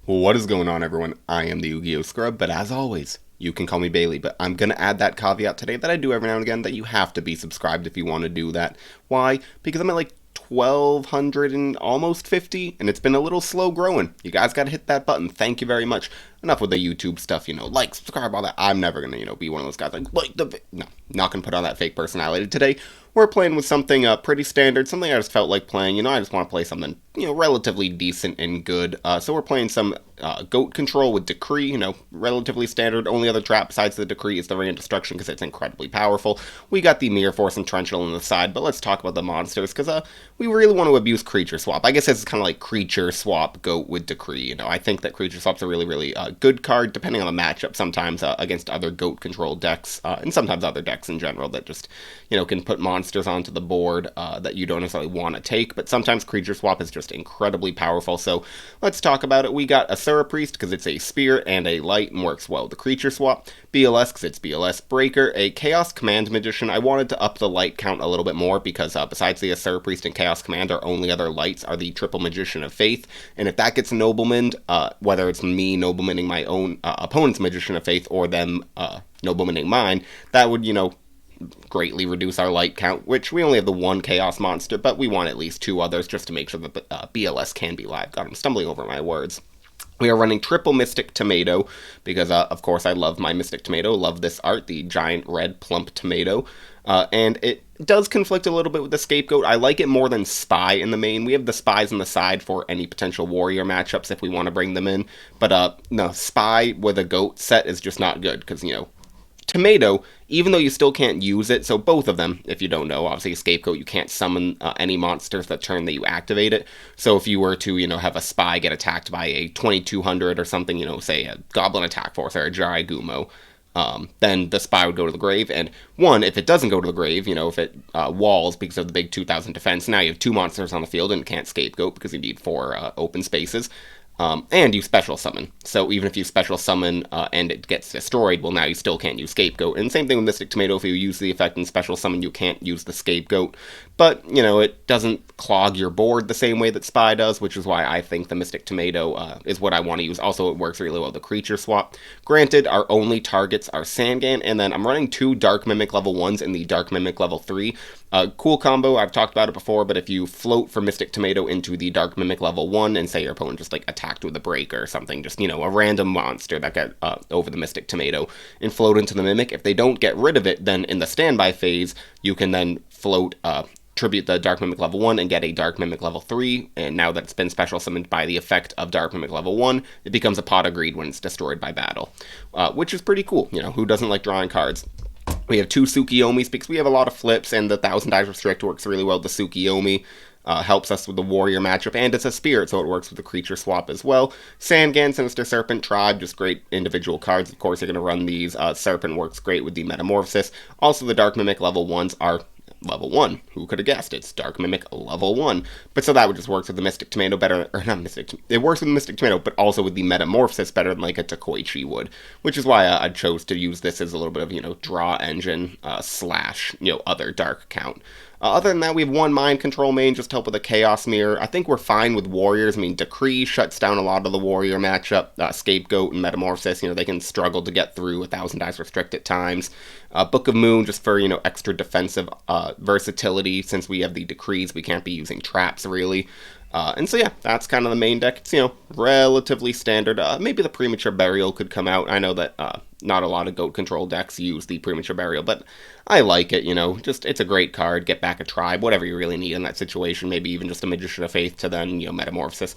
What is going on, everyone? I am the YuGiOh Scrub, but as always, you can call me Bailey, but I'm going to add that caveat today that I do every now and again, that you have to be subscribed if you want to do that. Why? Because I'm at like 1,200 and almost 50, and it's been a little slow growing. You guys got to hit that button. Thank you very much. Enough with the YouTube stuff, like, subscribe, all that. I'm never going to, be one of those guys like no, not going to put on that fake personality. Today, we're playing with something pretty standard, something I just felt like playing. I just want to play something, relatively decent and good. So we're playing some goat control with Decree, relatively standard. Only other trap besides the Decree is the Ring of Destruction because it's incredibly powerful. We got the Mirror Force and Torrential on the side, but let's talk about the monsters because we really want to abuse Creature Swap. I guess it's kind of like Creature Swap Goat with Decree. I think that Creature Swap's a really good card, depending on the matchup, sometimes against other goat control decks, and sometimes other decks in general that just, can put monsters onto the board that you don't necessarily want to take, but sometimes Creature Swap is just incredibly powerful. So let's talk about it. We got Asura Priest because it's a spirit and a light and works well with the Creature Swap, BLS because it's BLS Breaker, a Chaos Command Magician. I wanted to up the light count a little bit more because besides the Asura Priest and Chaos Command, our only other lights are the Triple Magician of Faith, and if that gets noblemaned, whether it's me noblemening my own opponent's Magician of Faith or them noblemening mine, that would, greatly reduce our light count, which we only have the one Chaos monster, but we want at least two others just to make sure that BLS can be live. God, I'm stumbling over my words. We are running triple Mystic Tomato because, of course, I love my Mystic Tomato. Love this art, the giant red plump tomato. And it does conflict a little bit with the Scapegoat. I like it more than Spy in the main. We have the Spies on the side for any potential warrior matchups if we want to bring them in. But no, Spy with a Goat set is just not good because, Tomato, even though you still can't use it, so both of them, if you don't know, obviously Scapegoat, you can't summon any monsters that turn that you activate it. So if you were to, have a Spy get attacked by a 2200 or something, say a Goblin Attack Force or a Jari Gumo, then the Spy would go to the grave. And one, if it doesn't go to the grave, if it walls because of the big 2000 defense, now you have two monsters on the field and can't Scapegoat because you need four open spaces. And you special summon. So even if you special summon and it gets destroyed, well, now you still can't use Scapegoat. And same thing with Mystic Tomato. If you use the effect in special summon, you can't use the Scapegoat. But, it doesn't clog your board the same way that Spy does, which is why I think the Mystic Tomato is what I want to use. Also, it works really well with the Creature Swap. Granted, our only targets are Sandgan, and then I'm running two Dark Mimic level 1s and the Dark Mimic level 3. Cool combo, I've talked about it before, but if you float from Mystic Tomato into the Dark Mimic level 1 and say your opponent just attacked with a breaker or something, just, a random monster that got over the Mystic Tomato and float into the Mimic, if they don't get rid of it, then in the standby phase, you can then float, tribute the Dark Mimic level 1 and get a Dark Mimic level 3, and now that it's been special summoned by the effect of Dark Mimic level 1, it becomes a Pot of Greed when it's destroyed by battle, which is pretty cool. Who doesn't like drawing cards? We have two Tsukiyomis because we have a lot of flips, and the 1000 Dice Restrict works really well with the Tsukiyomi. Helps us with the warrior matchup, and it's a spirit, so it works with the creature swap as well. Sandgan, Sinister Serpent, Tribe, just great individual cards. Of course, you're going to run these. Serpent works great with the Metamorphosis. Also, the Dark Mimic level 1s are level 1. Who could have guessed? It's Dark Mimic level 1. But so that would just work with the Mystic Tomato better, or not Mystic, it works with the Mystic Tomato, but also with the Metamorphosis better than a Takoichi would, which is why I chose to use this as a little bit of, draw engine slash, other dark count. Other than that, we have one Mind Control main, just to help with a Chaos Mirror. I think we're fine with Warriors. Decree shuts down a lot of the Warrior matchup. Scapegoat and Metamorphosis, they can struggle to get through 1000 Dice Restrict at times. Book of Moon, just for, extra defensive versatility. Since we have the Decrees, we can't be using traps, really. And so, yeah, that's kind of the main deck. It's, relatively standard. Maybe the Premature Burial could come out. I know that not a lot of Goat Control decks use the Premature Burial, but I like it, just, it's a great card. Get back a Tribe, whatever you really need in that situation. Maybe even just a Magician of Faith to then, Metamorphosis.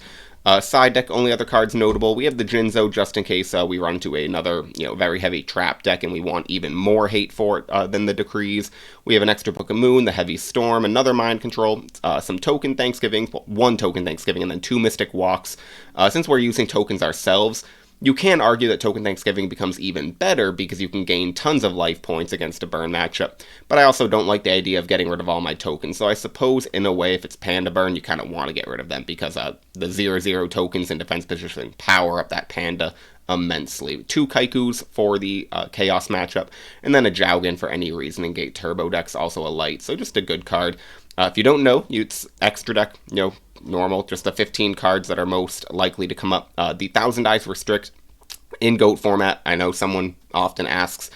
Side deck, only other cards notable. We have the Jinzo, just in case we run to another, very heavy trap deck and we want even more hate for it than the Decrees. We have an extra Book of Moon, the Heavy Storm, another Mind Control, some Token Thanksgiving, one Token Thanksgiving, and then two Mystic Walks. Since we're using tokens ourselves, you can argue that Token Thanksgiving becomes even better because you can gain tons of life points against a burn matchup, but I also don't like the idea of getting rid of all my tokens, so I suppose in a way if it's Panda Burn you kind of want to get rid of them because the 0/0 tokens in defense positioning power up that Panda immensely. Two Kaikus for the Chaos matchup, and then a Jowgen for any reason in Gate Turbo decks, also a light, so just a good card. If you don't know, it's extra deck, normal, just the 15 cards that are most likely to come up. The 1,000 dice restrict in GOAT format. I know someone often asks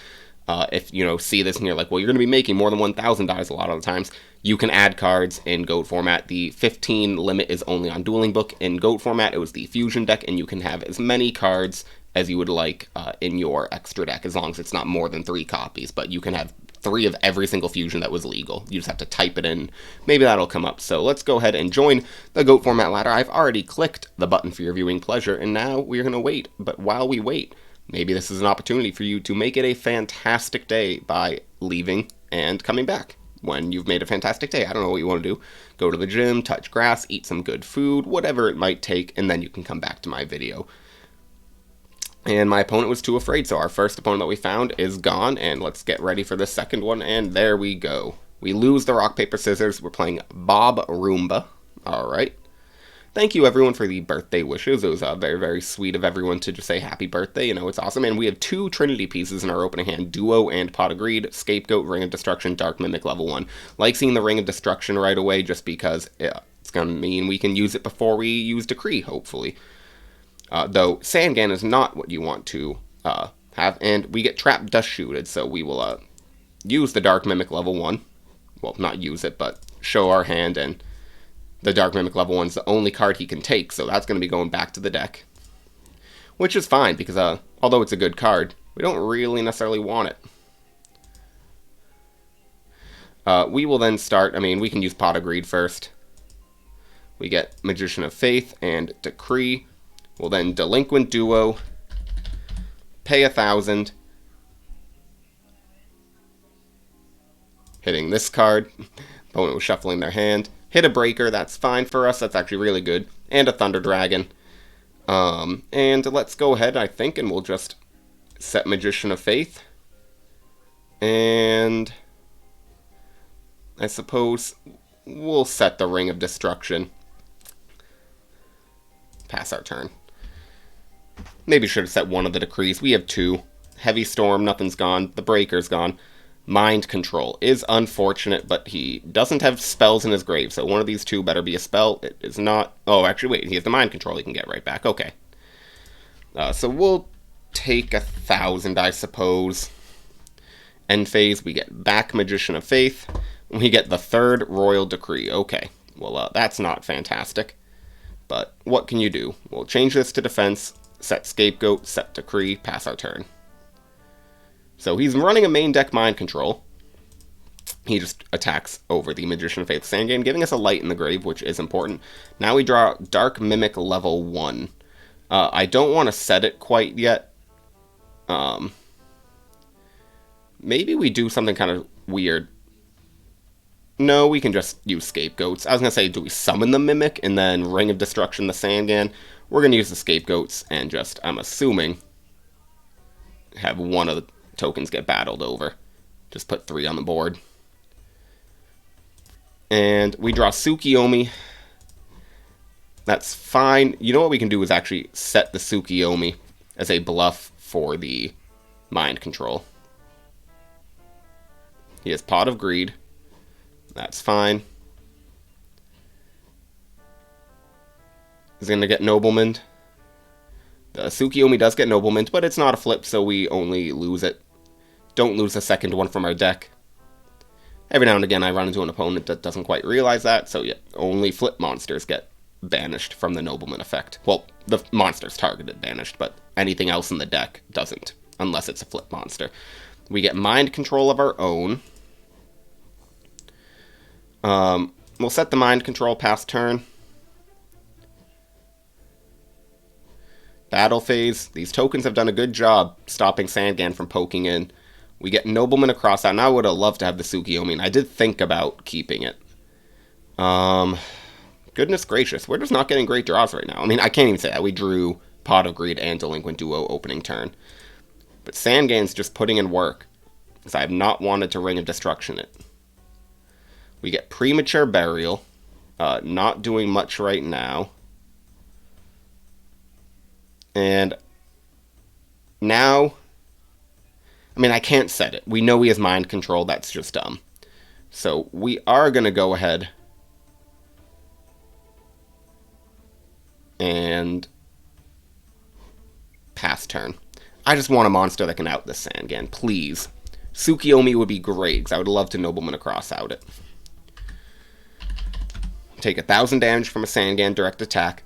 if see this and you're like, well, you're going to be making more than 1,000 dice a lot of the times. You can add cards in GOAT format. The 15 limit is only on Dueling Book. In GOAT format, it was the Fusion deck, and you can have as many cards as you would like in your extra deck, as long as it's not more than 3 copies. But you can have 3 of every single fusion that was legal. You just have to type it in. Maybe that'll come up. So let's go ahead and join the GOAT format ladder. I've already clicked the button for your viewing pleasure, and now we're going to wait. But while we wait, maybe this is an opportunity for you to make it a fantastic day by leaving and coming back when you've made a fantastic day. I don't know what you want to do. Go to the gym, touch grass, eat some good food, whatever it might take, and then you can come back to my video. And my opponent was too afraid, so our first opponent that we found is gone, and let's get ready for the second one, and there we go. We lose the rock, paper, scissors. We're playing Bob Roomba. Alright. Thank you, everyone, for the birthday wishes. It was very, very sweet of everyone to just say happy birthday. It's awesome. And we have 2 Trinity pieces in our opening hand, Duo and Pot of Greed, Scapegoat, Ring of Destruction, Dark Mimic level 1. Like seeing the Ring of Destruction right away just because it's going to mean we can use it before we use Decree, hopefully. Though Sangan is not what you want to have, and we get Trap Dust Shooted, so we will use the Dark Mimic level 1. Well, not use it, but show our hand, and the Dark Mimic level 1 is the only card he can take, so that's going to be going back to the deck. Which is fine, because although it's a good card, we don't really necessarily want it. We will then start, we can use Pot of Greed first. We get Magician of Faith and Decree. We'll then Delinquent Duo, pay 1,000, hitting this card. Opponent was shuffling their hand. Hit a Breaker, that's fine for us, that's actually really good. And a Thunder Dragon. And let's go ahead, I think, and we'll just set Magician of Faith. And I suppose we'll set the Ring of Destruction. Pass our turn. Maybe should have set one of the Decrees. We have 2. Heavy Storm, nothing's gone. The Breaker's gone. Mind Control is unfortunate, but he doesn't have spells in his grave, so one of these 2 better be a spell. It is not... Oh, actually, wait, he has the Mind Control he can get right back. Okay. So we'll take 1,000, I suppose. End phase, we get back Magician of Faith. We get the 3rd Royal Decree. Okay, well, that's not fantastic. But what can you do? We'll change this to defense, set Scapegoat, set Decree, pass our turn. So he's running a main deck Mind Control. He just attacks over the Magician of Faith Sandgame, giving us a light in the grave, which is important. Now we draw Dark Mimic level 1. I don't want to set it quite yet. Maybe we do something kind of weird. No, we can just use Scapegoats. I was going to say, do we summon the Mimic and then Ring of Destruction the Sangan? We're going to use the Scapegoats and just, I'm assuming, have one of the tokens get battled over. Just put 3 on the board. And we draw Tsukiyomi. That's fine. You know what we can do is actually set the Tsukiyomi as a bluff for the Mind Control. He has Pot of Greed. That's fine. He's going to get Nobleman. The Tsukiyomi does get Nobleman, but it's not a flip, so we only lose it. Don't lose the second one from our deck. Every now and again I run into an opponent that doesn't quite realize that, so yeah, only flip monsters get banished from the Nobleman effect. Well, the monster's targeted banished, but anything else in the deck doesn't, unless it's a flip monster. We get Mind Control of our own. We'll set the Mind Control past turn. Battle phase. These tokens have done a good job stopping Sangan from poking in. We get Nobleman across that, and I would have loved to have the Tsukiyomi, and I did think about keeping it. Goodness gracious, we're just not getting great draws right now. I mean, I can't even say that. We drew Pot of Greed and Delinquent Duo opening turn. But Sangan's just putting in work, because I have not wanted to Ring of Destruction it. We get Premature Burial. Not doing much right now. And now, I mean, I can't set it. We know he has Mind Control. That's just dumb. So we are going to go ahead and pass turn. I just want a monster that can out this Sangan, please. Tsukiyomi would be great, because I would love to Nobleman Across out it. Take 1,000 damage from a Sangan direct attack.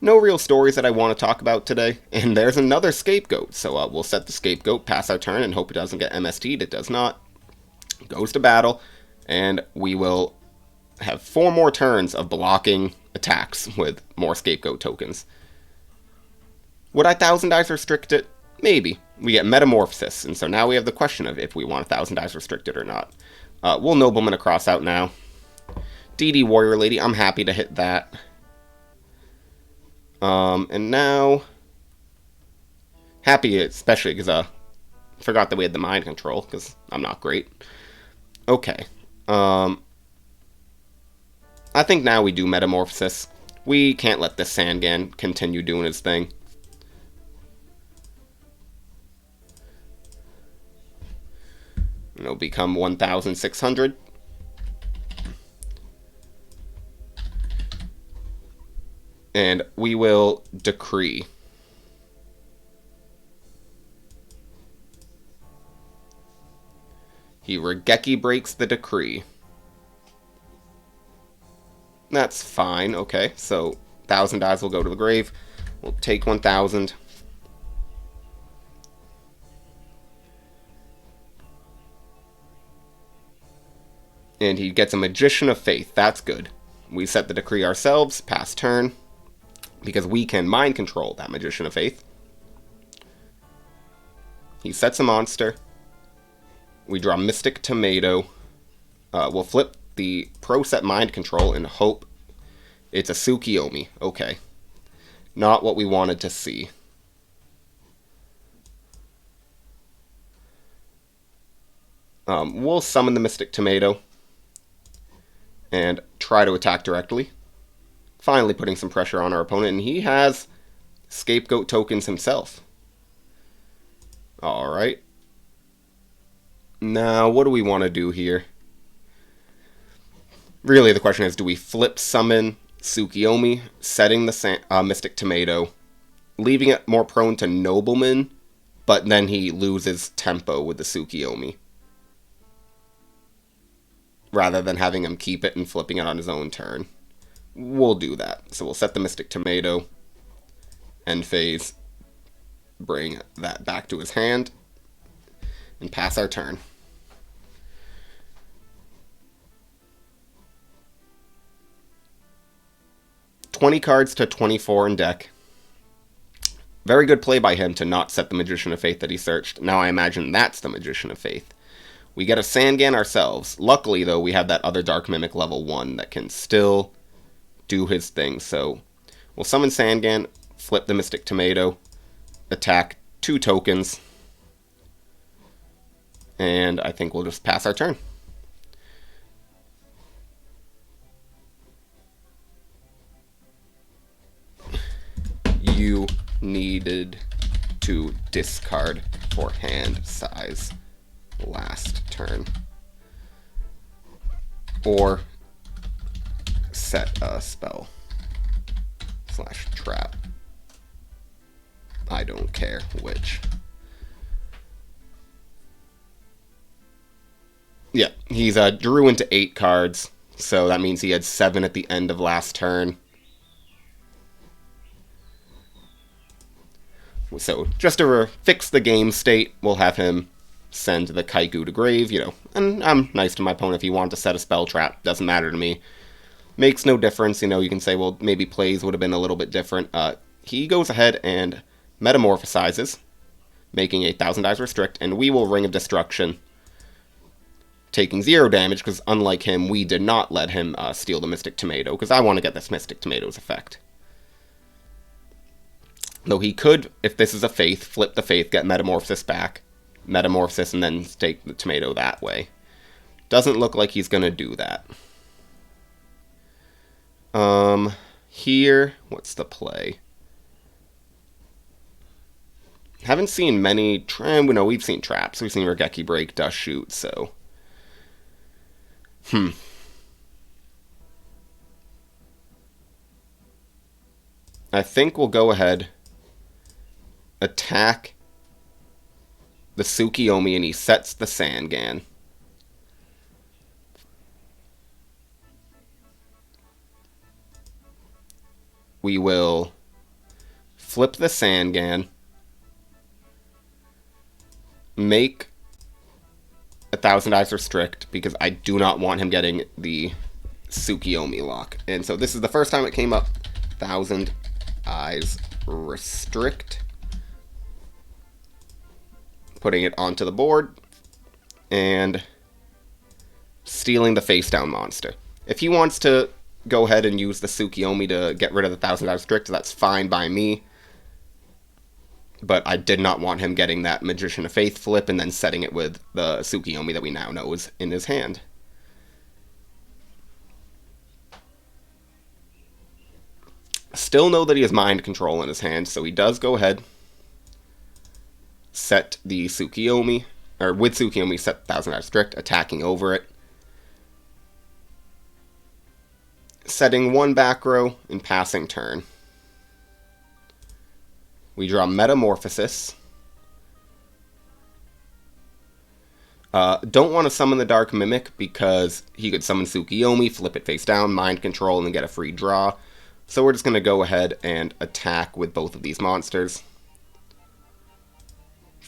No real stories that I want to talk about today, and there's another Scapegoat, so we'll set the Scapegoat, pass our turn, and hope it doesn't get MST'd. It does not. Goes to battle, and we will have 4 more turns of blocking attacks with more Scapegoat tokens. Would I 1,000 Dice restrict it? Maybe. We get Metamorphosis, and so now we have the question of if we want 1,000 Dice restricted or not. We'll Nobleman Across out now. DD Warrior Lady, I'm happy to hit that. And now... Happy especially because, forgot that we had the mind control, because I'm not great. Okay. I think now we do Metamorphosis. We can't let this Sangan continue doing his thing. It'll become 1,600. And we will decree. He Regeki breaks the decree. That's fine, okay. So 1,000 dies will go to the grave. We'll take 1,000. And he gets a Magician of Faith. That's good. We set the decree ourselves, pass turn, because we can mind control that Magician of Faith. He sets a monster. We draw Mystic Tomato. We'll flip the Pro Set Mind Control and hope it's a Tsukiyomi. Okay. Not what we wanted to see. We'll summon the Mystic Tomato and try to attack directly. Finally putting some pressure on our opponent, and he has Scapegoat tokens himself. Alright. Now, what do we want to do here? Really, the question is, do we flip summon Tsukiyomi, setting the Mystic Tomato, leaving it more prone to Nobleman, but then he loses tempo with the Tsukiyomi, rather than having him keep it and flipping it on his own turn? We'll do that. So we'll set the Mystic Tomato, end phase, bring that back to his hand, and pass our turn. $20 cards to 24 in deck. Very good play by him to not set the Magician of Faith that he searched. Now I imagine that's the Magician of Faith. We get a Sangan ourselves. Luckily, though, we have that other Dark Mimic level 1 that can still do his thing. So we'll summon Sangan, flip the Mystic Tomato, attack 2 tokens, and I think we'll just pass our turn. You needed to discard for hand size last turn, or set a spell / trap. I don't care which. Yeah, he's drew into 8 cards, so that means he had 7 at the end of last turn. So, just to fix the game state, we'll have him send the Kaiku to grave, you know, and I'm nice to my opponent if he wanted to set a spell trap, doesn't matter to me. Makes no difference, you know, you can say, well, maybe plays would have been a little bit different. He goes ahead and metamorphosizes, making a 1,000 dice restrict, and we will Ring of Destruction, taking 0 damage, because unlike him, we did not let him steal the Mystic Tomato, because I want to get this Mystic Tomato's effect. Though he could, if this is a Faith, flip the Faith, get Metamorphosis back, Metamorphosis, and then take the Tomato that way. Doesn't look like he's going to do that. Here, what's the play? Haven't seen many, we've seen traps. We've seen Regeki Break, Dust Shoot, so. I think we'll go ahead, attack the Tsukiyomi, and he sets the Sangan. We will flip the Sangan, make 1,000 Eyes Restrict, because I do not want him getting the Tsukiyomi lock. And so this is the first time it came up. 1,000 Eyes Restrict. Putting it onto the board, and stealing the face down monster. If he wants to go ahead and use the Tsukiyomi to get rid of the 1,000 Eyes Restrict, that's fine by me. But I did not want him getting that Magician of Faith flip and then setting it with the Tsukiyomi that we now know is in his hand. Still know that he has Mind Control in his hand, so he does go ahead, set the Tsukiyomi, or with Tsukiyomi, set 1,000 Eyes Restrict, attacking over it. Setting one back row and passing turn. We draw Metamorphosis. Don't want to summon the Dark Mimic because he could summon Tsukiyomi, flip it face down, Mind Control, and then get a free draw. So we're just going to go ahead and attack with both of these monsters.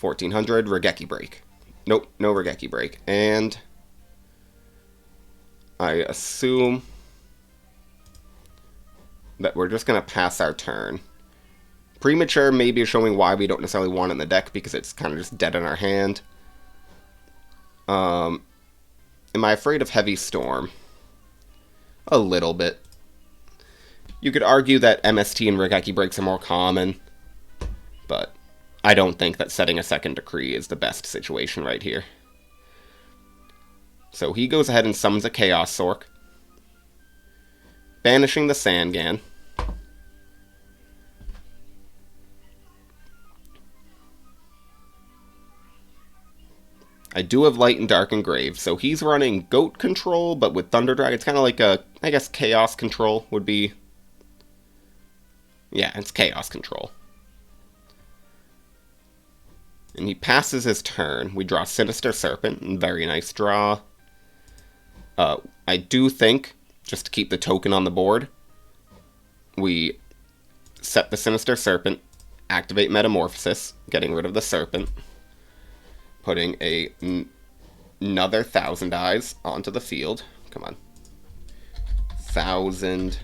1,400, Regeki Break. Nope, no Regeki Break. And I assume that we're just going to pass our turn. Premature maybe is showing why we don't necessarily want it in the deck, because it's kind of just dead in our hand. Am I afraid of Heavy Storm? A little bit. You could argue that MST and Regeki Breaks are more common, but I don't think that setting a second Decree is the best situation right here. So he goes ahead and summons a Chaos Sork, banishing the Sangan. I do have Light and Dark Engraved, so he's running Goat Control, but with Thunder Dragon, it's kind of like a, I guess, Chaos Control would be. Yeah, it's Chaos Control. And he passes his turn. We draw Sinister Serpent, very nice draw. I do think, just to keep the token on the board, we set the Sinister Serpent, activate Metamorphosis, getting rid of the Serpent, putting another 1,000 Eyes onto the field. Come on. 1,000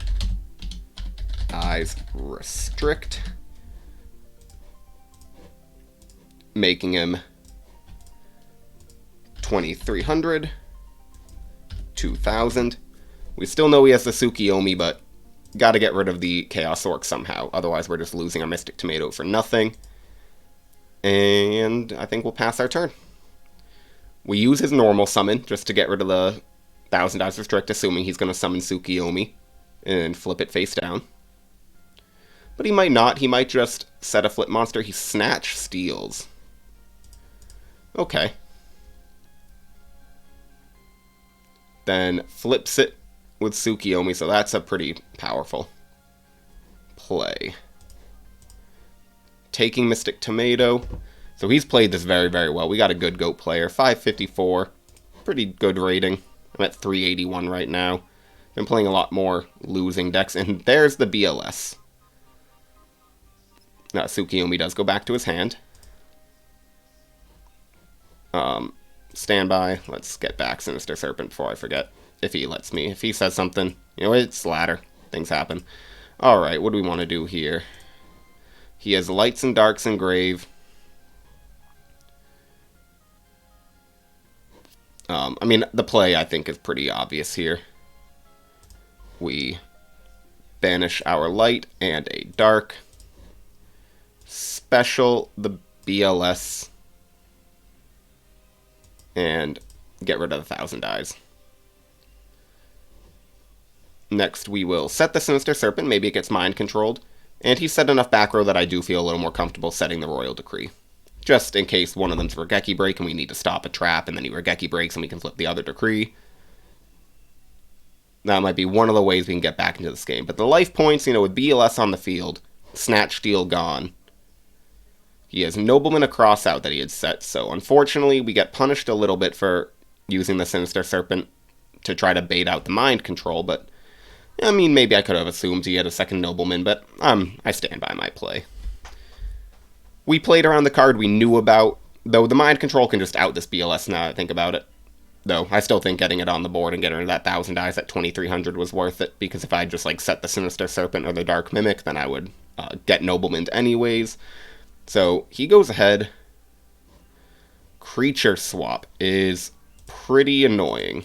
Eyes Restrict. Making him 2,300. 2,000. We still know he has the Tsukiyomi, but gotta get rid of the Chaos Orc somehow. Otherwise, we're just losing our Mystic Tomato for nothing. And I think we'll pass our turn. We use his normal summon just to get rid of the 1,000 Eyes Restrict, assuming he's going to summon Tsukiyomi and flip it face down. But he might not. He might just set a flip monster. He Snatch Steals. Okay. Then flips it with Tsukiyomi, so that's a pretty powerful play. Taking Mystic Tomato. So he's played this very, very well. We got a good GOAT player. 554. Pretty good rating. I'm at 381 right now. Been playing a lot more losing decks. And there's the BLS. Now, Tsukiyomi does go back to his hand. Standby. Let's get back Sinister Serpent before I forget. If he lets me. If he says something. You know, it's ladder. Things happen. Alright, what do we want to do here? He has Lights and Darks Engrave. I mean, the play, I think, is pretty obvious here. We banish our Light and a Dark. Special the BLS. And get rid of the 1,000 Eyes. Next, we will set the Sinister Serpent. Maybe it gets mind controlled. And he set enough back row that I do feel a little more comfortable setting the Royal Decree. just in case one of them's Regeki Break and we need to stop a trap, and then he Regeki Breaks and we can flip the other Decree. That might be one of the ways we can get back into this game. But the life points, with BLS on the field, Snatch Steal gone. He has Nobleman across out that he had set, so unfortunately we get punished a little bit for using the Sinister Serpent to try to bait out the mind control, but I mean, maybe I could have assumed he had a second Nobleman, but I stand by my play. We played around the card we knew about, though the mind control can just out this BLS now that I think about it. Though, I still think getting it on the board and getting rid of that 1,000 dice at 2,300 was worth it, because if I just, set the Sinister Serpent or the Dark Mimic, then I would get Nobleman anyways. So, he goes ahead. Creature Swap is pretty annoying.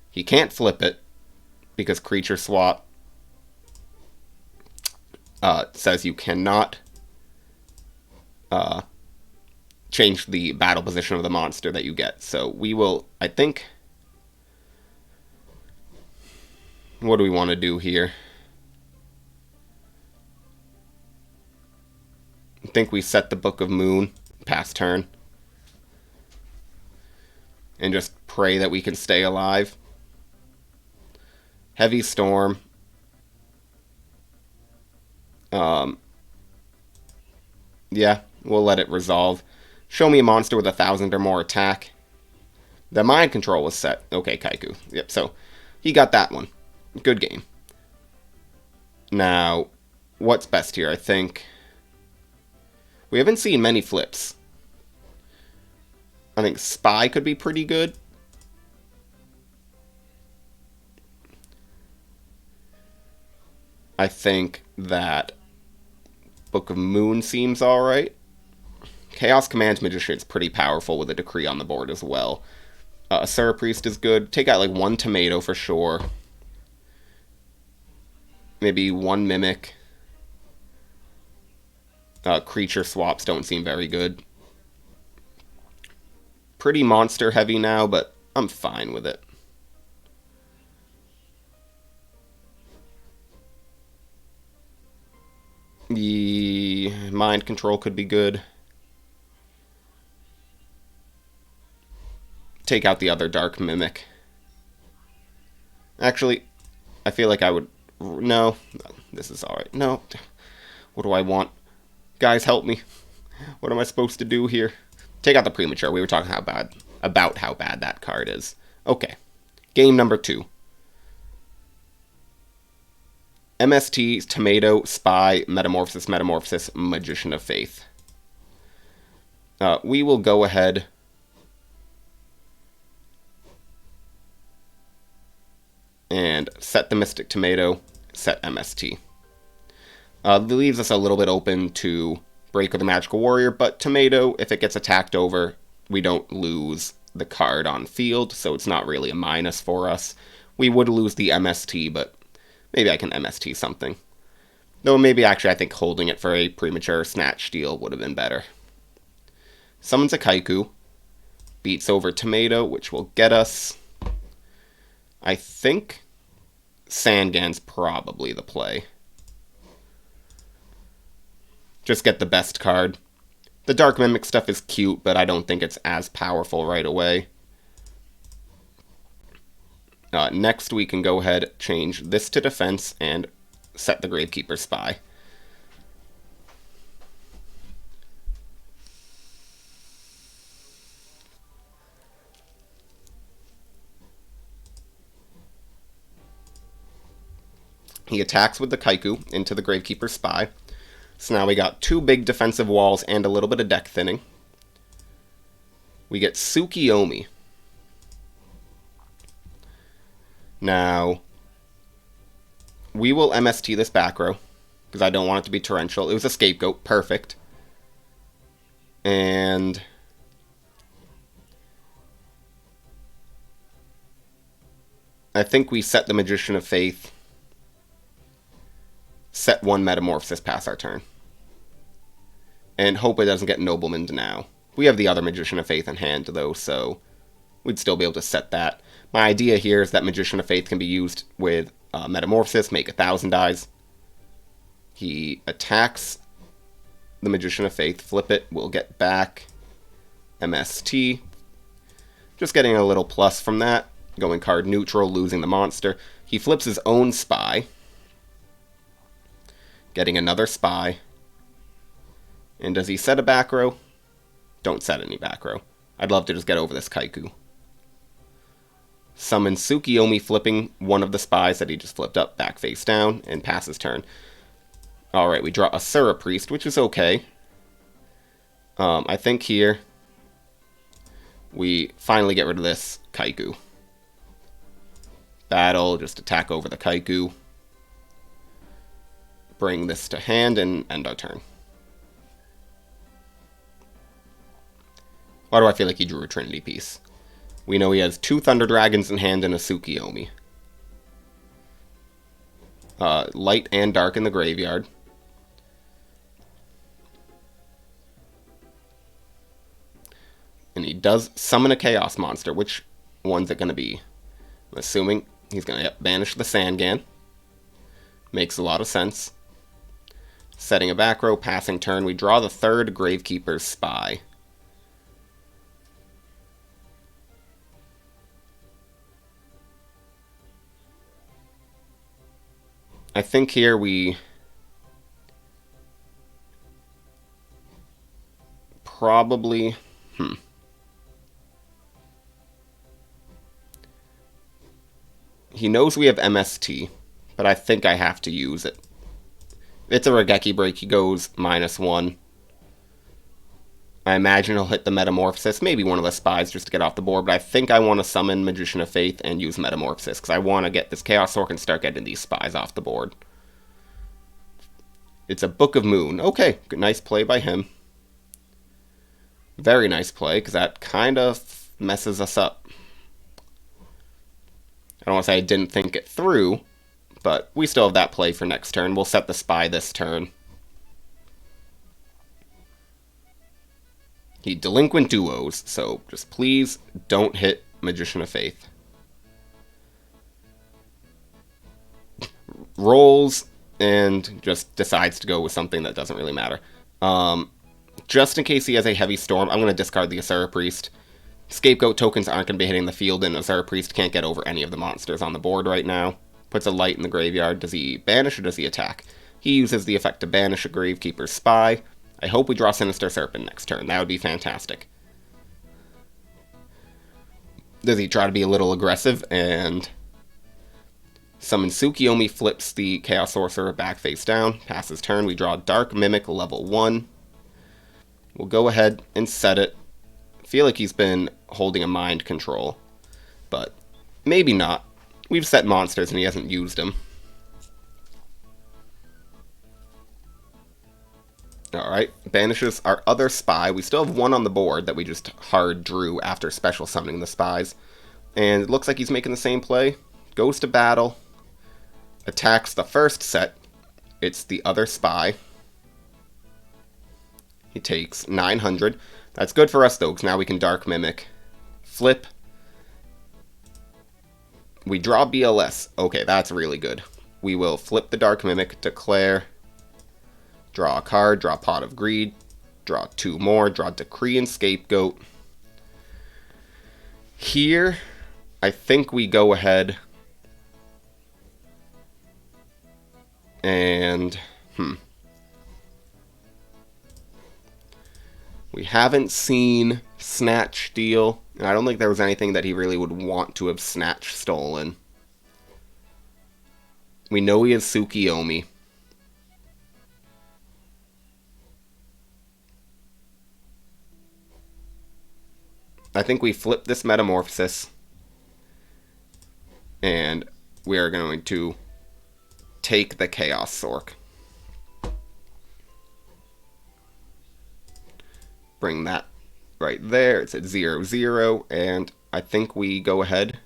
He can't flip it, because Creature Swap says you cannot change the battle position of the monster that you get. So we will, I think... What do we want to do here? I think we set the Book of Moon past turn. And just pray that we can stay alive. Heavy Storm. Yeah, we'll let it resolve. Show me a monster with 1,000 or more attack. The mind control was set. Okay, Kaiku. Yep, so he got that one. Good game. Now, what's best here? I think we haven't seen many flips. I think Spy could be pretty good. I think that Book of Moon seems alright. Chaos Command Magician is pretty powerful with a Decree on the board as well. Asura Priest is good. Take out one Tomato for sure. Maybe one Mimic. Creature swaps don't seem very good. Pretty monster heavy now, but I'm fine with it. The mind control could be good. Take out the other Dark Mimic. Actually, I feel like I would... No, this is alright. No. What do I want? Guys, help me. What am I supposed to do here? Take out the Premature. We were talking about how bad that card is. Okay. Game number 2. MST, Tomato, Spy, Metamorphosis, Metamorphosis, Magician of Faith. We will go ahead... and set the Mystic Tomato, set MST. Leaves us a little bit open to break with the Magical Warrior, but Tomato, if it gets attacked over, we don't lose the card on field, so it's not really a minus for us. We would lose the MST, but maybe I can MST something. Though maybe actually I think holding it for a premature Snatch Steal would have been better. Summons a Kaiku, beats over Tomato, which will get us... I think Sangan's probably the play. Just get the best card. The Dark Mimic stuff is cute, but I don't think it's as powerful right away. Next, we can go ahead, change this to defense, and set the Gravekeeper Spy. He attacks with the Kaiku into the Gravekeeper Spy. So now we got 2 big defensive walls and a little bit of deck thinning. We get Tsukiyomi. Now, we will MST this back row, because I don't want it to be torrential. It was a scapegoat, perfect. And... I think we set the Magician of Faith. Set 1 Metamorphosis past our turn. And hope it doesn't get Nobleman now. We have the other Magician of Faith in hand, though, so we'd still be able to set that. My idea here is that Magician of Faith can be used with Metamorphosis, make 1,000 dies. He attacks the Magician of Faith, flip it, we'll get back MST. Just getting a little plus from that. Going card neutral, losing the monster. He flips his own spy. Getting another spy. And does he set a back row? Don't set any back row. I'd love to just get over this Kaiku. Summon Tsukiyomi, flipping one of the spies that he just flipped up, back face down, and pass his turn. Alright, we draw Asura Priest, which is okay. I think here we finally get rid of this Kaiku. Battle, just attack over the Kaiku. Bring this to hand and end our turn. Why do I feel like he drew a Trinity piece? We know he has 2 Thunder Dragons in hand and a Tsukiyomi. Light and dark in the graveyard. And he does summon a Chaos Monster. Which one's it going to be? I'm assuming he's going to banish the Sangan. Makes a lot of sense. Setting a back row, passing turn. We draw the 3rd Gravekeeper's Spy. I think here we probably... He knows we have MST, but I think I have to use it. It's a Regeki break. He goes -1. I imagine he'll hit the Metamorphosis, maybe one of the spies just to get off the board, but I think I want to summon Magician of Faith and use Metamorphosis, because I want to get this Chaos Orc and start getting these spies off the board. It's a Book of Moon. Okay, good, nice play by him. Very nice play, because that kind of messes us up. I don't want to say I didn't think it through, but we still have that play for next turn. We'll set the spy this turn. He Delinquent Duos, so just please don't hit Magician of Faith. Rolls and just decides to go with something that doesn't really matter. Just in case he has a Heavy Storm, I'm going to discard the Asura Priest. Scapegoat tokens aren't going to be hitting the field, and Asura Priest can't get over any of the monsters on the board right now. Puts a light in the graveyard. Does he banish or does he attack? He uses the effect to banish a Gravekeeper's Spy. I hope we draw Sinister Serpent next turn. That would be fantastic. Does he try to be a little aggressive and summon Tsukiyomi, flips the Chaos Sorcerer back face down, passes turn. We draw Dark Mimic level 1. We'll go ahead and set it. I feel like he's been holding a mind control, but maybe not. We've set monsters and he hasn't used them. Alright, banishes our other spy. We still have one on the board that we just hard drew after special summoning the spies. And it looks like he's making the same play. Goes to battle. Attacks the first set. It's the other spy. He takes 900. That's good for us though, because now we can Dark Mimic. Flip. We draw BLS. Okay, that's really good. We will flip the Dark Mimic, declare, draw a card, draw Pot of Greed, draw 2 more, draw Decree and Scapegoat. Here, I think we go ahead and... We haven't seen Snatch Steal, and I don't think there was anything that he really would want to have Snatch stolen. We know he has Tsukiyomi. I think we flip this Metamorphosis, and we are going to take the Chaos Sorc. Bring that right there. It's at 0-0, and I think we go ahead,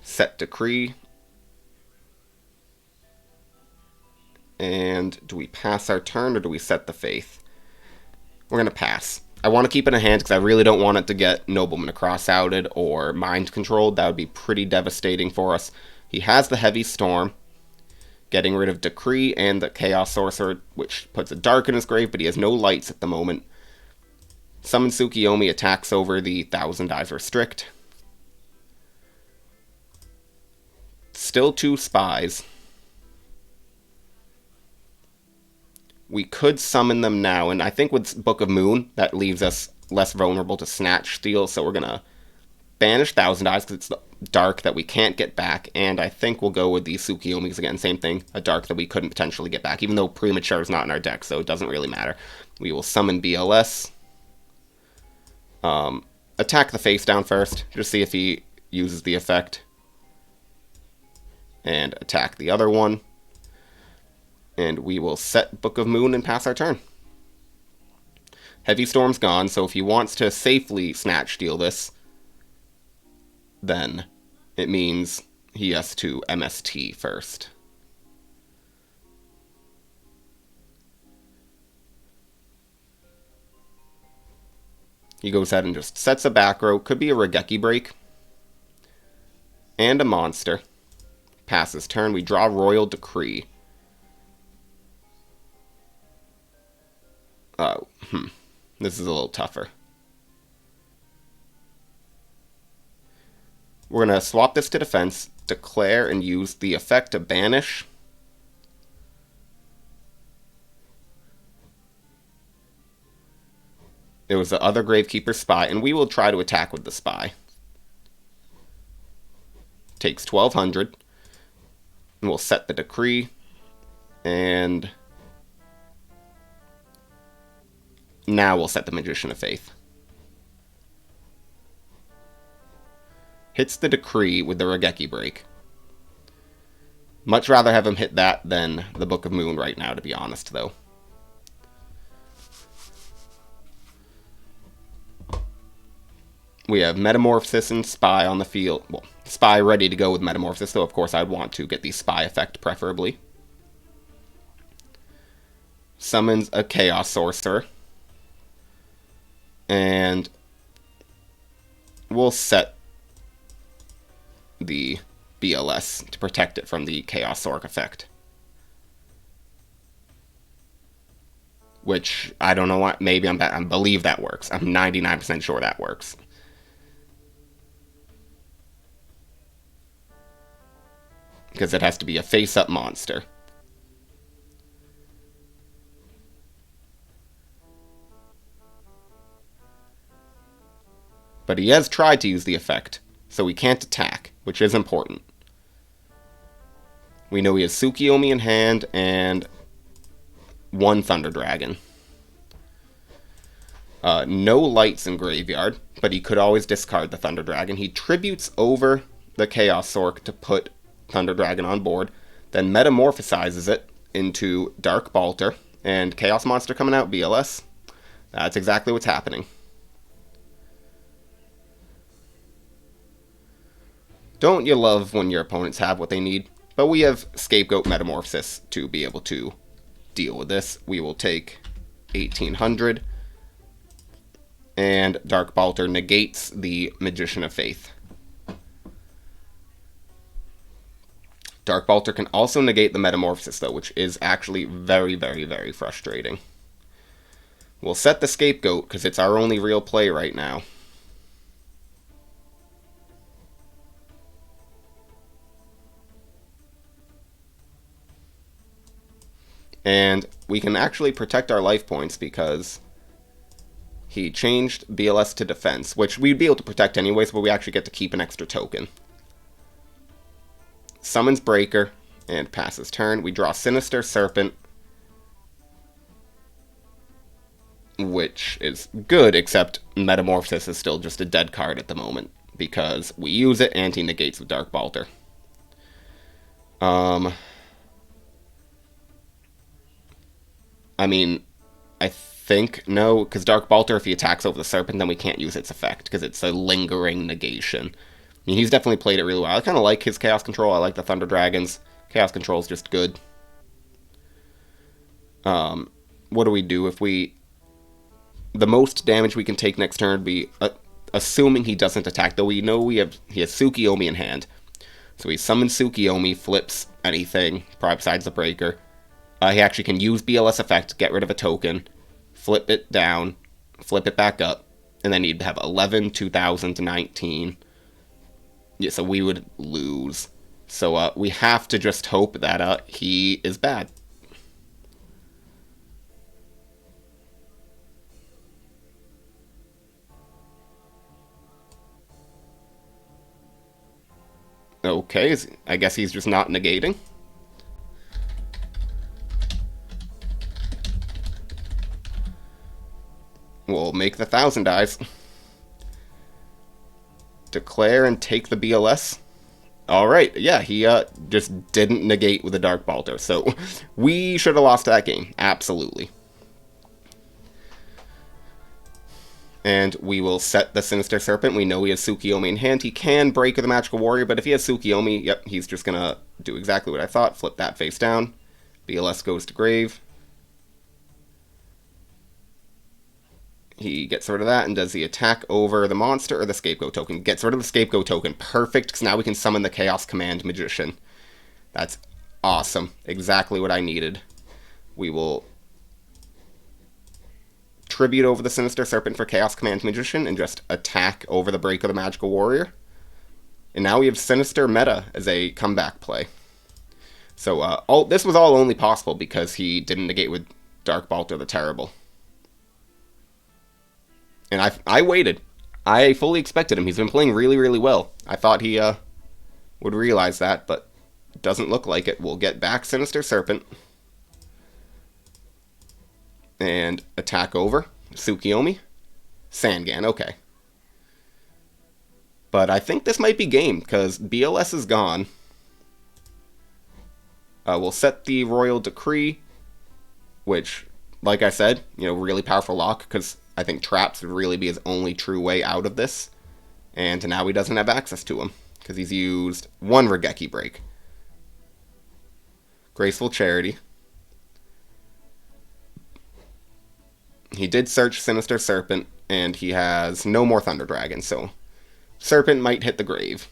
set Decree, and do we pass our turn or do we set the Faith? We're going to pass. I want to keep it in hand because I really don't want it to get Nobleman cross-outed or mind controlled. That would be pretty devastating for us. He has the Heavy Storm. getting rid of Decree and the Chaos Sorcerer, which puts a dark in his grave, but he has no lights at the moment. Summon Tsukiyomi, attacks over the 1,000 Eyes Restrict. Still 2 spies. We could summon them now, and I think with Book of Moon, that leaves us less vulnerable to Snatch Steal, so we're going to banish 1,000 Eyes because it's the dark that we can't get back, and I think we'll go with the Tsukiyomis again. Same thing, a dark that we couldn't potentially get back, even though Premature is not in our deck, so it doesn't really matter. We will summon BLS. Attack the face down first, just see if he uses the effect. And attack the other one. And we will set Book of Moon and pass our turn. Heavy Storm's gone, so if he wants to safely Snatch Steal this, then it means he has to MST first. He goes ahead and just sets a back row. Could be a Regeki Break. And a monster. Passes turn. We draw Royal Decree. This is a little tougher. We're going to swap this to defense, declare, and use the effect to banish. There was the other Gravekeeper Spy, and we will try to attack with the Spy. Takes 1,200. And we'll set the Decree. And now we'll set the Magician of Faith. Hits the Decree with the Regeki Break. Much rather have him hit that than the Book of Moon right now, to be honest, though. We have Metamorphosis and Spy on the field. Well, Spy ready to go with Metamorphosis, though of course I'd want to get the Spy effect preferably. Summons a Chaos Sorcerer. And we'll set the BLS to protect it from the Chaos Sorc effect. Which, I don't know what, maybe I believe that works. I'm 99% sure that works. Because it has to be a face-up monster. But he has tried to use the effect, so we can't attack, which is important. We know he has Tsukiyomi in hand and 1 Thunder Dragon. No lights in graveyard, but he could always discard the Thunder Dragon. He tributes over the Chaos Sorc to put Thunder Dragon on board, then metamorphosizes it into Dark Balter, and Chaos Monster coming out, BLS. That's exactly what's happening. Don't you love when your opponents have what they need? But we have Scapegoat Metamorphosis to be able to deal with this. We will take 1,800, and Dark Balter negates the Magician of Faith. Dark Balter can also negate the Metamorphosis, though, which is actually very, very, very frustrating. We'll set the Scapegoat, because it's our only real play right now. And we can actually protect our life points, because he changed BLS to defense, which we'd be able to protect anyways, but we actually get to keep an extra token. Summons Breaker, and passes turn. We draw Sinister Serpent, which is good, except Metamorphosis is still just a dead card at the moment, because we use it and he negates with Dark Balter. I mean, I think no, because Dark Balter, if he attacks over the Serpent, then we can't use its effect, because it's a lingering negation. I mean, he's definitely played it really well. I kind of like his Chaos Control. I like the Thunder Dragons. Chaos Control is just good. What do we do if we... The most damage we can take next turn would be, assuming he doesn't attack, though we know he has Tsukiyomi in hand. So he summons Tsukiyomi, flips anything, probably besides the breaker. He actually can use BLS effect, get rid of a token, flip it down, flip it back up, and then he'd have 11, 2019. Yeah, so we would lose. So we have to just hope that he is bad. Okay, I guess he's just not negating. We'll make the 1,000 dies. Declare and take the BLS. Alright, yeah, he just didn't negate with a Dark Balter, so we should have lost that game, absolutely. And we will set the Sinister Serpent. We know he has Tsukiyomi in hand. He can break with the Magical Warrior, but if he has Tsukiyomi, yep, he's just gonna do exactly what I thought. Flip that face down. BLS goes to grave. He gets rid of that and does the attack over the monster or the Scapegoat token. Gets rid of the Scapegoat token. Perfect, because now we can summon the Chaos Command Magician. That's awesome. Exactly what I needed. We will tribute over the Sinister Serpent for Chaos Command Magician and just attack over the break of the Magical Warrior. And now we have Sinister Meta as a comeback play. So this was all only possible because he didn't negate with Dark Balter the Terrible. And I waited. I fully expected him. He's been playing really, really well. I thought he would realize that, but it doesn't look like it. We'll get back Sinister Serpent. And attack over. Tsukiyomi. Sangan, okay. But I think this might be game, because BLS is gone. We'll set the Royal Decree, which, like I said, really powerful lock, because I think traps would really be his only true way out of this. And now he doesn't have access to them, because he's used one Regeki break. Graceful Charity. He did search Sinister Serpent, and he has no more Thunder Dragon, so Serpent might hit the grave.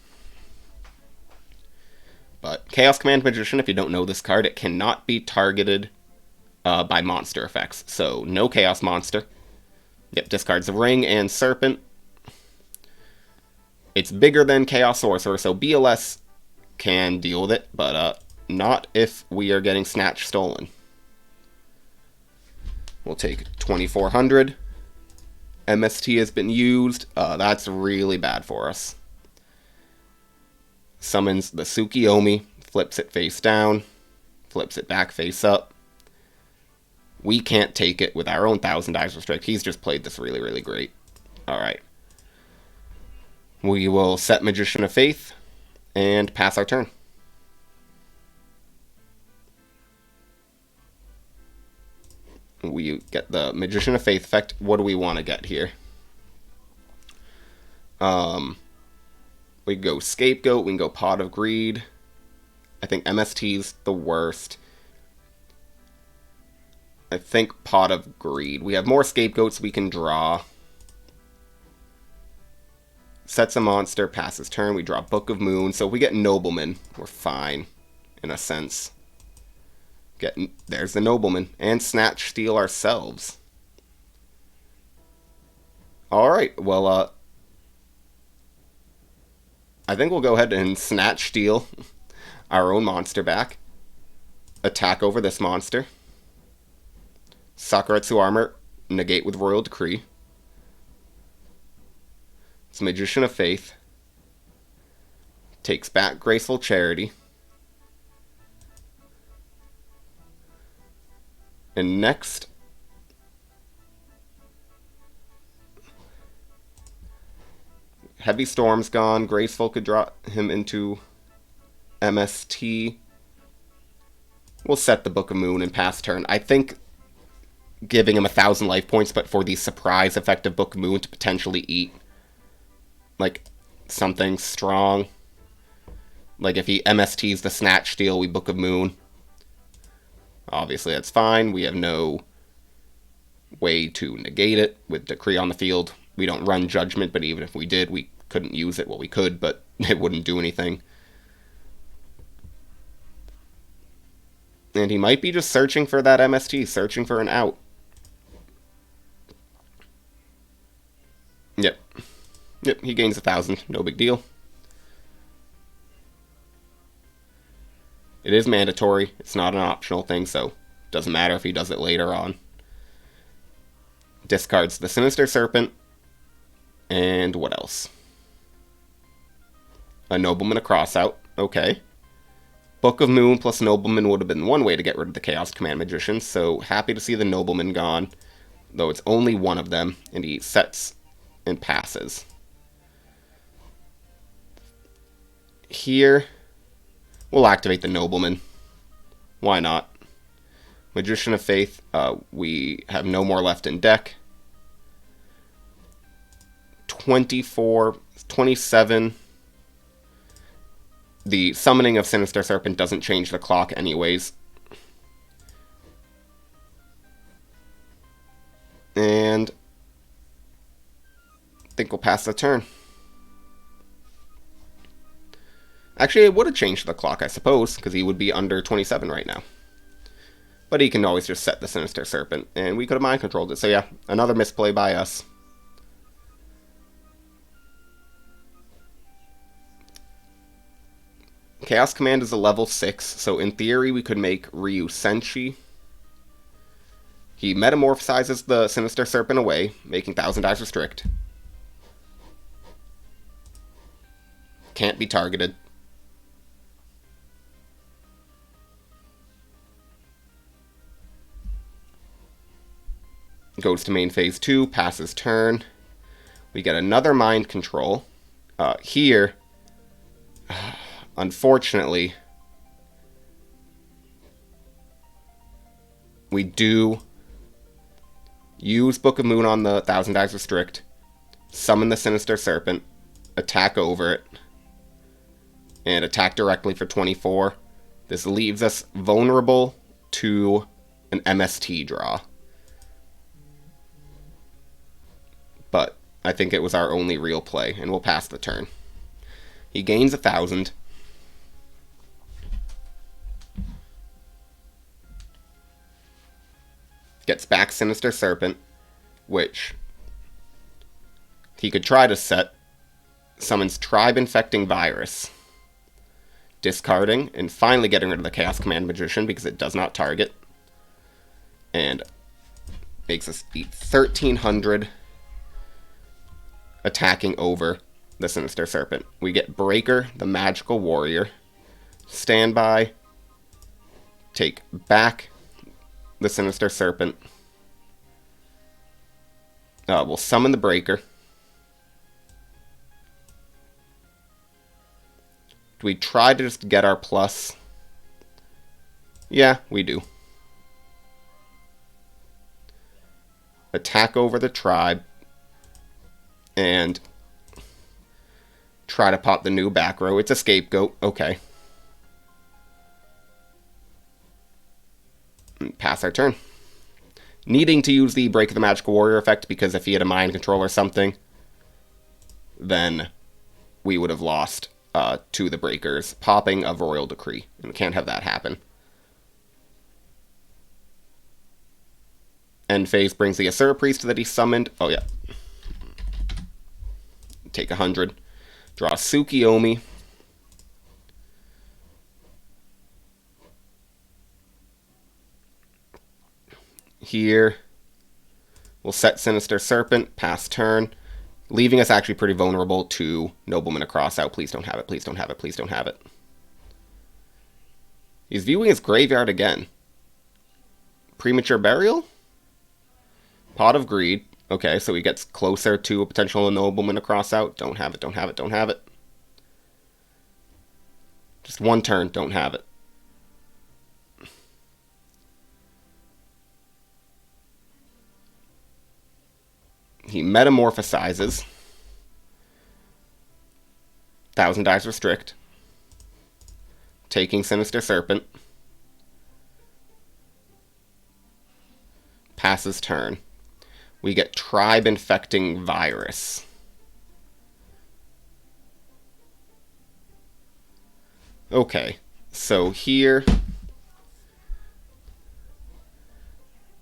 But Chaos Command Magician, if you don't know this card, it cannot be targeted by monster effects. So no Chaos Monster. Yep, discards the Ring and Serpent. It's bigger than Chaos Sorcerer, so BLS can deal with it, but not if we are getting Snatch stolen. We'll take 2,400. MST has been used. That's really bad for us. Summons the Tsukiyomi, flips it face down, flips it back face up. We can't take it with our own 1,000 dice restrict. He's just played this really, really great. Alright. We will set Magician of Faith and pass our turn. We get the Magician of Faith effect. What do we want to get here? We can go Scapegoat, we can go Pot of Greed. I think MST's the worst. I think Pot of Greed. We have more Scapegoats we can draw. Sets a monster, passes turn, we draw Book of Moon. So if we get Nobleman, we're fine, in a sense. There's the Nobleman. And Snatch Steal ourselves. Alright, well, I think we'll go ahead and Snatch Steal our own monster back. Attack over this monster. Sakuretsu Armor, negate with Royal Decree. It's Magician of Faith. Takes back Graceful Charity. And next, Heavy Storm's gone. Graceful could draw him into MST. We'll set the Book of Moon and pass turn. I think giving him 1,000 life points, but for the surprise effect of Book of Moon to potentially eat, like, something strong. Like, if he MSTs the Snatch Steal, we Book of Moon. Obviously, that's fine. We have no way to negate it with Decree on the field. We don't run Judgment, but even if we did, we couldn't use it. Well, we could, but it wouldn't do anything. And he might be just searching for that MST, searching for an out. Yep. Yep, he gains 1,000. No big deal. It is mandatory. It's not an optional thing, so doesn't matter if he does it later on. Discards the Sinister Serpent. And what else? A Nobleman, a Crossout. Okay. Book of Moon plus Nobleman would have been one way to get rid of the Chaos Command Magician, so happy to see the Nobleman gone. Though it's only one of them, and he sets and passes. Here, we'll activate the Nobleman. Why not? Magician of Faith, we have no more left in deck. 24, 27. The summoning of Sinister Serpent doesn't change the clock anyways. And I think we'll pass the turn. Actually, it would have changed the clock, I suppose, because he would be under 27 right now. But he can always just set the Sinister Serpent, and we could have mind controlled it. So yeah, another misplay by us. Chaos Command is a level 6, so in theory we could make Ryu Senshi. He metamorphosizes the Sinister Serpent away, making Thousand Eyes Restrict. Can't be targeted. Goes to main phase 2, passes turn. We get another mind control. Here, unfortunately, we do use Book of Moon on the Thousand Eyes Restrict, summon the Sinister Serpent, attack over it, and attack directly for 24. This leaves us vulnerable to an MST draw. But I think it was our only real play, and we'll pass the turn. He gains 1,000. Gets back Sinister Serpent, which he could try to set. Summons Tribe Infecting Virus. Discarding, and finally getting rid of the Chaos Command Magician because it does not target. And makes us beat 1,300. Attacking over the Sinister Serpent. We get Breaker, the Magical Warrior. Standby. Take back the Sinister Serpent. We'll summon the Breaker. Do we try to just get our plus? Yeah, we do. Attack over the Tribe. And try to pop the new back row. It's a Scapegoat. Okay. Pass our turn. Needing to use the Break of the Magical Warrior effect, because if he had a mind control or something, then we would have lost to the Breakers. Popping of Royal Decree. And we can't have that happen. End phase brings the Asura Priest that he summoned. Oh, yeah. Take 100. Draw Tsukiyomi. Here, we'll set Sinister Serpent, pass turn, leaving us actually pretty vulnerable to Nobleman, a Crossout. Please don't have it, please don't have it, please don't have it. He's viewing his graveyard again. Premature Burial? Pot of Greed. Okay, so he gets closer to a potential Nobleman, a Crossout. Don't have it, don't have it, don't have it. Just one turn, don't have it. He metamorphosizes. Thousand Eyes Restrict. Taking Sinister Serpent. Passes turn. We get Tribe Infecting Virus. Okay, so here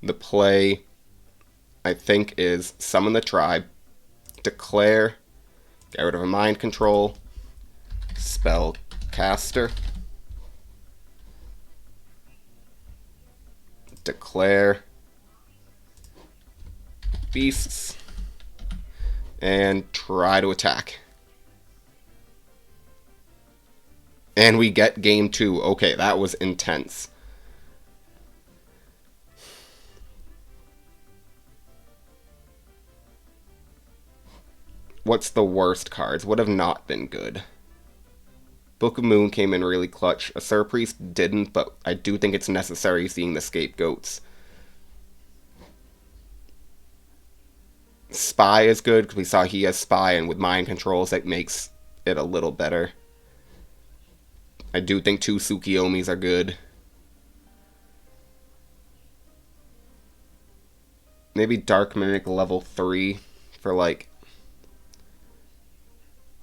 The play, I think, is summon the tribe, declare, get rid of a mind control, spell caster, declare beasts, and try to attack. And we get game 2. Okay, that was intense. What's the worst cards? Would have not been good. Book of Moon came in really clutch. A Sir Priest didn't, but I do think it's necessary seeing the scapegoats. Spy is good because we saw he has Spy, and with mind controls that makes it a little better. I do think 2 Tsukiyomis are good. Maybe Dark Mimic level 3 for like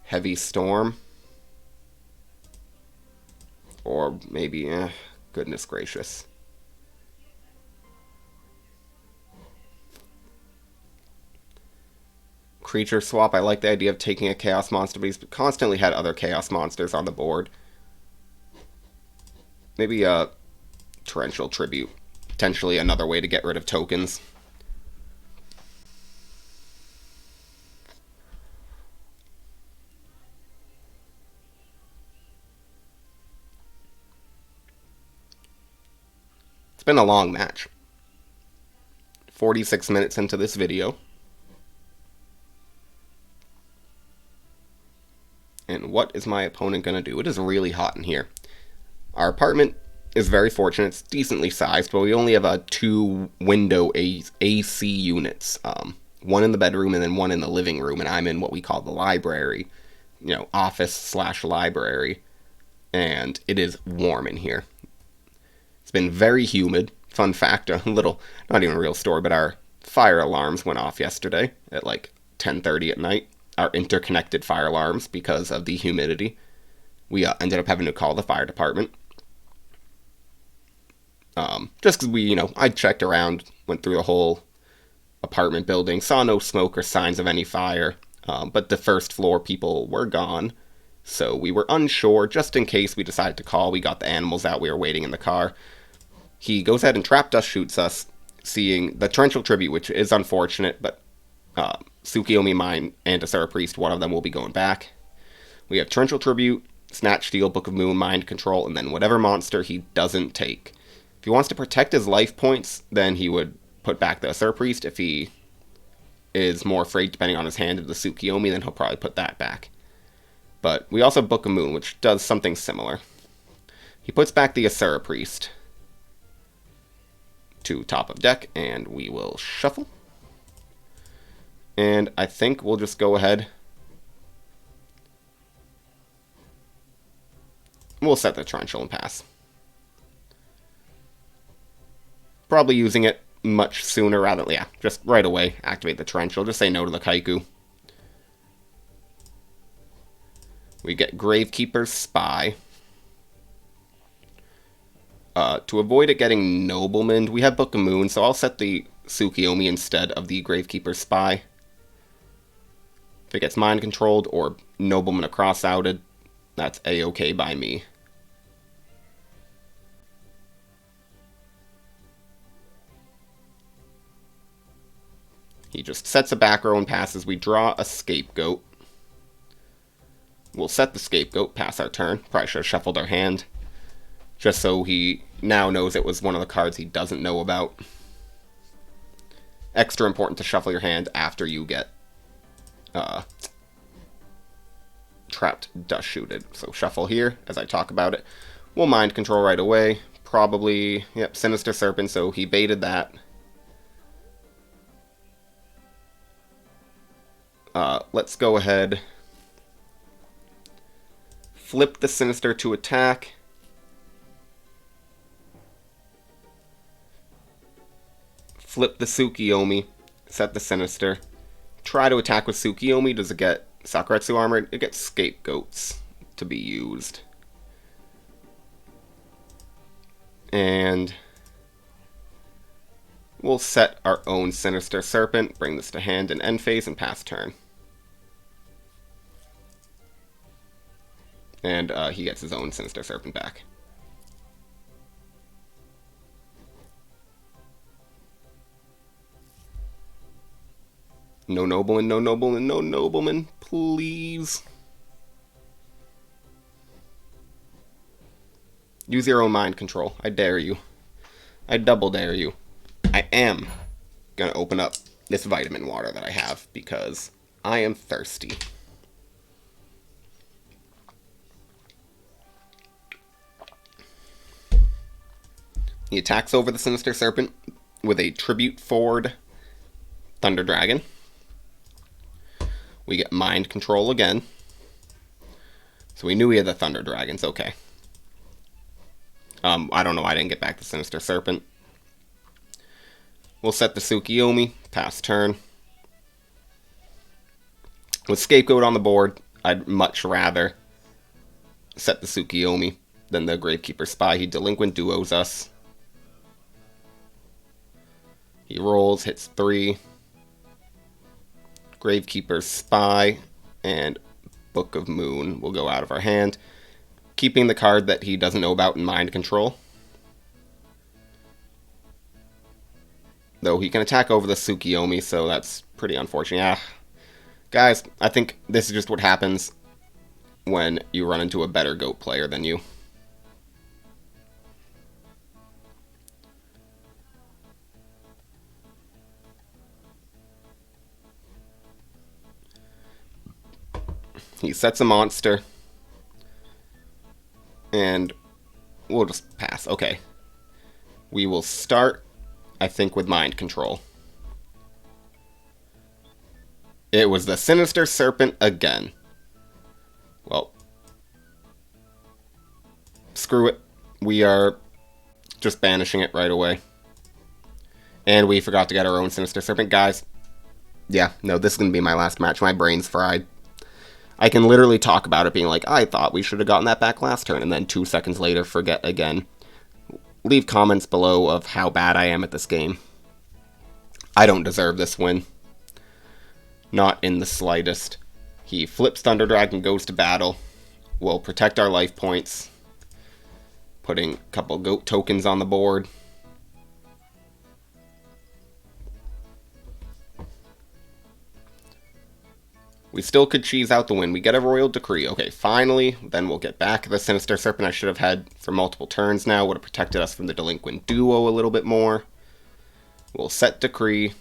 Heavy Storm. Or maybe, goodness gracious. Creature swap, I like the idea of taking a Chaos Monster, but he's constantly had other Chaos Monsters on the board. Maybe a Torrential Tribute. Potentially another way to get rid of tokens. It's been a long match. 46 minutes into this video. And what is my opponent going to do? It is really hot in here. Our apartment is very fortunate. It's decently sized, but we only have 2 window AC units. One in the bedroom and then one in the living room, and I'm in what we call the library. You know, office/library. And it is warm in here. It's been very humid. Fun fact, a little, not even a real story, but our fire alarms went off yesterday at like 10:30 at night. Our interconnected fire alarms because of the humidity. We ended up having to call the fire department. Just because I checked around, went through the whole apartment building, saw no smoke or signs of any fire, but the first floor people were gone, so we were unsure. Just in case we decided to call, we got the animals out, we were waiting in the car. He goes ahead and trap dust shoots us, seeing the Torrential Tribute, which is unfortunate, but Tsukiyomi Mine and a Sir Priest, one of them will be going back. We have Torrential Tribute, Snatch Steal, Book of Moon, Mind Control, and then whatever monster he doesn't take. If he wants to protect his life points, then he would put back the Sir Priest. If he is more afraid, depending on his hand, of the Tsukiyomi, then he'll probably put that back. But we also have Book of Moon, which does something similar. He puts back the Asura Priest to top of deck, and we will shuffle. And I think we'll just go ahead. We'll set the Torrential and pass. Probably using it much sooner rather than, just right away. Activate the Torrential. Just say no to the Kaiku. We get Gravekeeper's Spy. To avoid it getting Nobleman, we have Book of Moon, so I'll set the Tsukiyomi instead of the Gravekeeper's Spy. If it gets mind controlled or Nobleman across outed, that's a-okay by me. He just sets a back row and passes. We draw a Scapegoat. We'll set the Scapegoat, pass our turn. Probably should have shuffled our hand, just so he now knows it was one of the cards he doesn't know about. Extra important to shuffle your hand after you get trapped dust shooted. So shuffle here as I talk about it. We'll mind control right away. Probably, Sinister Serpent, so he baited that. Let's go ahead. Flip the Sinister to attack. Flip the Tsukiyomi. Set the Sinister. Try to attack with Tsukiyomi. Does it get Sakuretsu armor? It gets Scapegoats to be used. And We'll set our own Sinister Serpent, bring this to hand in end phase, and pass turn. And he gets his own Sinister Serpent back. No nobleman, no nobleman, no nobleman, please. Use your own mind control. I dare you. I double dare you. I am gonna open up this vitamin water that I have because I am thirsty. He attacks over the Sinister Serpent with a Tribute Forward Thunder Dragon. We get Mind Control again. So we knew we had the Thunder Dragons, okay. I don't know why I didn't get back the Sinister Serpent. We'll set the Tsukiyomi, pass turn. With Scapegoat on the board, I'd much rather set the Tsukiyomi than the Gravekeeper Spy. He Delinquent Duos us. He rolls, hits 3. Gravekeeper Spy and Book of Moon will go out of our hand, keeping the card that he doesn't know about in Mind Control. Though he can attack over the Tsukiyomi, so that's pretty unfortunate. Yeah. Guys, I think this is just what happens when you run into a better GOAT player than you. He sets a monster. And we'll just pass. Okay. We will start, I think, with Mind Control. It was the Sinister Serpent again. Well, screw it. We are just banishing it right away. And we forgot to get our own Sinister Serpent. Guys, yeah, no, this is going to be my last match. My brain's fried. I can literally talk about it being like, I thought we should have gotten that back last turn, and then 2 seconds later forget again. Leave comments below of how bad I am at this game. I don't deserve this win. Not in the slightest. He flips Thunder Dragon, goes to battle. We'll protect our life points. Putting a couple GOAT tokens on the board. We still could cheese out the win. We get a Royal Decree. Okay, finally. Then we'll get back the Sinister Serpent I should have had for multiple turns now. Would have protected us from the Delinquent Duo a little bit more. We'll set Decree.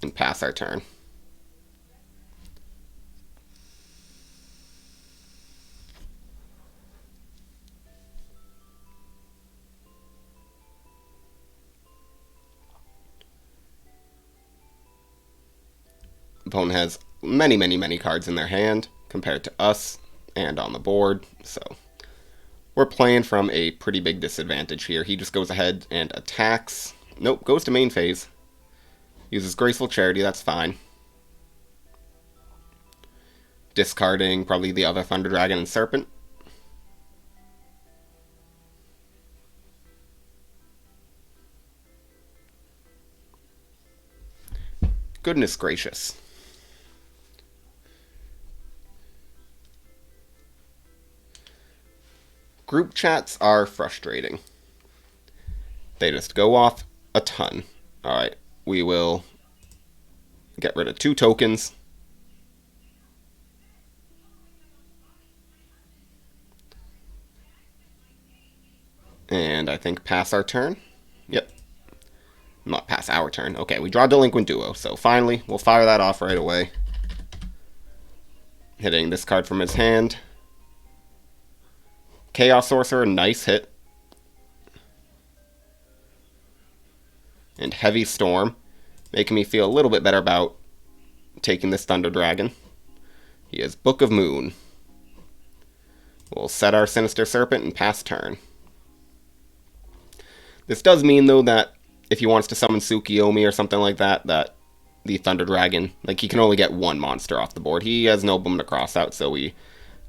And pass our turn. Opponent has many, many, many cards in their hand compared to us and on the board, so we're playing from a pretty big disadvantage here. He just goes ahead and attacks. Nope, goes to main phase. Uses Graceful Charity, that's fine. Discarding probably the other Thunder Dragon and Serpent. Goodness gracious. Group chats are frustrating. They just go off a ton. Alright, we will get rid of 2 tokens. And I think pass our turn. Yep. Not pass our turn. Okay, we draw Delinquent Duo. So finally, we'll fire that off right away. Hitting this card from his hand. Chaos Sorcerer, nice hit. And Heavy Storm, making me feel a little bit better about taking this Thunder Dragon. He has Book of Moon. We'll set our Sinister Serpent and pass turn. This does mean, though, that if he wants to summon Tsukiyomi or something like that, that the Thunder Dragon, like, he can only get 1 monster off the board. He has Nobleman to cross out, so we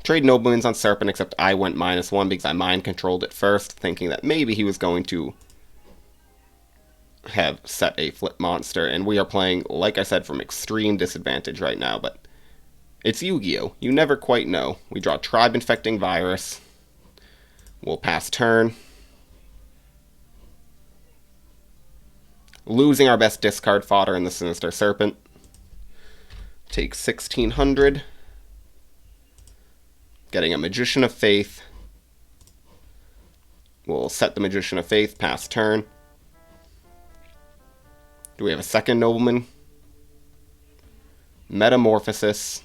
trade Noblemans on Serpent, except I went -1 because I mind controlled it first, thinking that maybe he was going to have set a flip monster, and we are playing, like I said, from extreme disadvantage right now, but it's Yu-Gi-Oh! You never quite know. We draw Tribe Infecting Virus. We'll pass turn. Losing our best discard fodder in the Sinister Serpent. Take 1,600. Getting a Magician of Faith. We'll set the Magician of Faith, pass turn. Do we have a second Nobleman? Metamorphosis.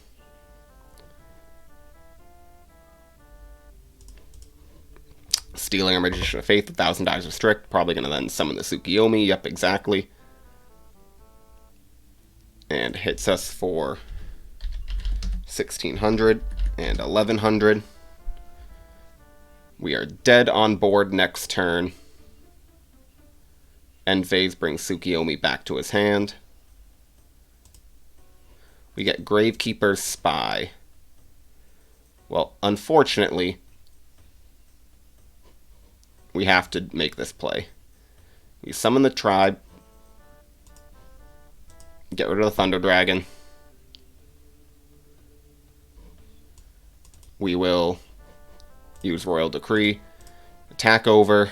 Stealing our Magician of Faith, 1,000 Dies Restrict. Probably going to then summon the Tsukiyomi. Yep, exactly. And hits us for 1,600 and 1,100. We are dead on board next turn. End phase brings Tsukiyomi back to his hand. We get Gravekeeper's Spy. Well, unfortunately, we have to make this play. We summon the Tribe. Get rid of the Thunder Dragon. We will use Royal Decree. Attack over.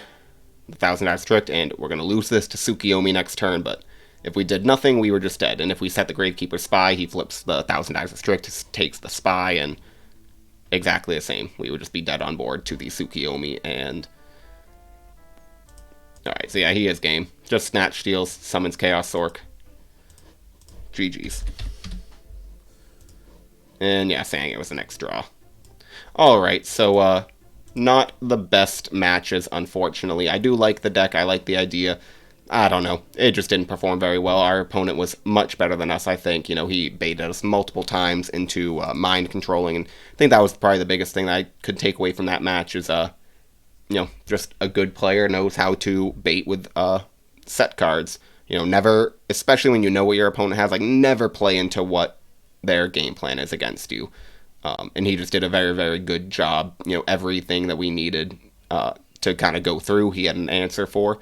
1,000 Dice Restrict, and we're going to lose this to Tsukiyomi next turn, but if we did nothing, we were just dead. And if we set the Gravekeeper Spy, he flips the 1,000 Dice Restrict, takes the Spy, and exactly the same. We would just be dead on board to the Tsukiyomi, and alright, so yeah, he is game. Just Snatch Steals, summons Chaos Sork. GG's. And yeah, saying it was the next draw. Alright, so not the best matches, unfortunately. I do like the deck, I like the idea. I don't know, it just didn't perform very well. Our opponent was much better than us, I think. You know, he baited us multiple times into mind controlling, and I think that was probably the biggest thing that I could take away from that match is, you know, just a good player knows how to bait with set cards. You know, never, especially when you know what your opponent has, like, never play into what their game plan is against you. And he just did a very, very good job. You know, everything that we needed to kind of go through, he had an answer for.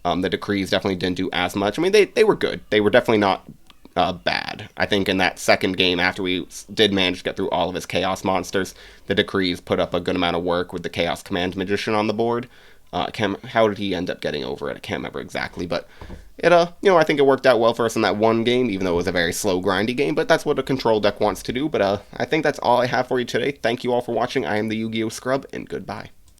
The decrees definitely didn't do as much. I mean, they were good. They were definitely not bad. I think in that second game, after we did manage to get through all of his Chaos monsters, the decrees put up a good amount of work with the Chaos Command Magician on the board. How did he end up getting over it? I can't remember exactly, but it, you know, I think it worked out well for us in that one game, even though it was a very slow, grindy game, but that's what a control deck wants to do. But I think that's all I have for you today. Thank you all for watching. I am the Yu-Gi-Oh! Scrub, and goodbye.